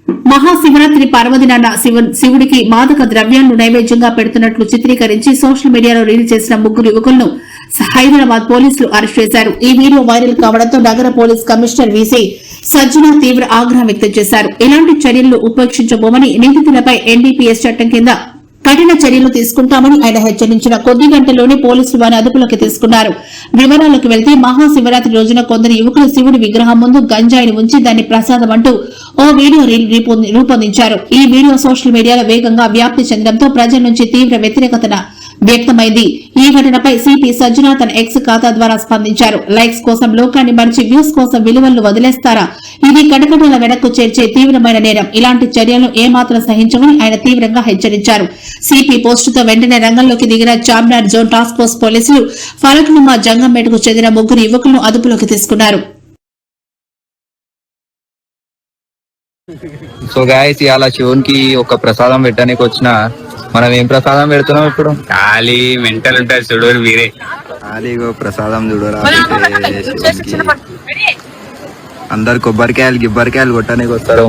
మహాశివరాత్రి పర్వదినాన శివుడికి మాదక ద్రవ్యాలను నైవేద్యంగా పెడుతున్నట్లు చిత్రీకరించి సోషల్ మీడియాలో రిలీజ్ చేసిన 3 యువకులను హైదరాబాద్ పోలీసులు అరెస్ట్ చేశారు. ఈ వీడియో వైరల్ కావడంతో నగర పోలీస్ కమిషనర్ వీసీ సజ్జన తీవ్ర ఆగ్రహం వ్యక్తం చేశారు. ఇలాంటి చర్యలను ఉపేక్షించబోమని, నిందితులపై ఎన్డీపీఎస్ చట్టం కింద కఠిన చర్యలు తీసుకుంటామని ఆయన హెచ్చరించిన కొద్ది గంటల్లోనే పోలీసులు వారిని అదుపులోకి తీసుకున్నారు. వివరాలకు వెళ్తే మహాశివరాత్రి రోజున కొందరు యువకులు శివుడి విగ్రహం ముందు గంజాయిని ఉంచి దాన్ని ప్రసాదం అంటూ ఓ వీడియో రూపొందించారు. ఈ వీడియో సోషల్ మీడియాలో వేగంగా వ్యాప్తి చెందడంతో ప్రజల నుంచి తీవ్ర వ్యతిరేకత వ్యక్తమైంది. ఈ ఘటనపై సిపి సజ్జన తన ఎక్స్ ఖాతా ద్వారా స్పందించారు. లైక్స్ కోసం లోకాన్ని మరిచి వ్యూస్ కోసం విలువలను వదిలేస్తారా? ఇది కటకటాల వెనక్కు చేర్చే తీవ్రమైన నేరం. ఇలాంటి చర్యలను ఏమాత్రం సహించమని ఆయన తీవ్రంగా హెచ్చరించారు. సిపి పోస్టుతో వెంటనే రంగంలోకి దిగిన చార్మినార్ జోన్ టాస్క్ ఫోర్స్ పోలీసులు ఫలక్నుమా జంగంపేటకు చెందిన 3 యువకులను అదుపులోకి తీసుకున్నారు. సో గాయస్, ఇవాళ శివునికి ఒక ప్రసాదం పెట్టడానికి వచ్చిన మనం ఏం ప్రసాదం పెడుతున్నాం ఇప్పుడు? ఖాళీ మెంటల్ ఉంటారు చూడు మీరే. ఖాళీగా ప్రసాదం చూడరా, అందరు కొబ్బరికాయలు కొట్టడానికి వస్తారు.